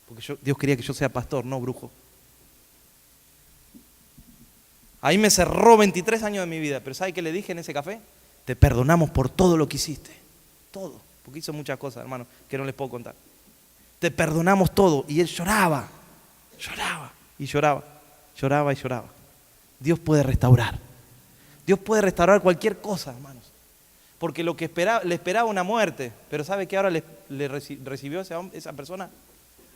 Porque Dios quería que yo sea pastor, no brujo. Ahí me cerró 23 años de mi vida. Pero ¿sabe qué le dije en ese café? Te perdonamos por todo lo que hiciste. Todo. Porque hizo muchas cosas, hermano, que no les puedo contar. Te perdonamos todo. Y él lloraba. Y lloraba. Dios puede restaurar. Dios puede restaurar cualquier cosa, hermanos. Porque lo que le esperaba una muerte, pero ¿sabe qué ahora le recibió esa persona?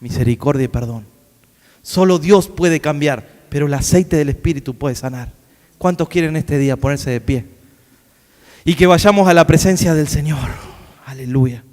Misericordia y perdón. Solo Dios puede cambiar, pero el aceite del Espíritu puede sanar. ¿Cuántos quieren este día ponerse de pie? Y que vayamos a la presencia del Señor. Aleluya.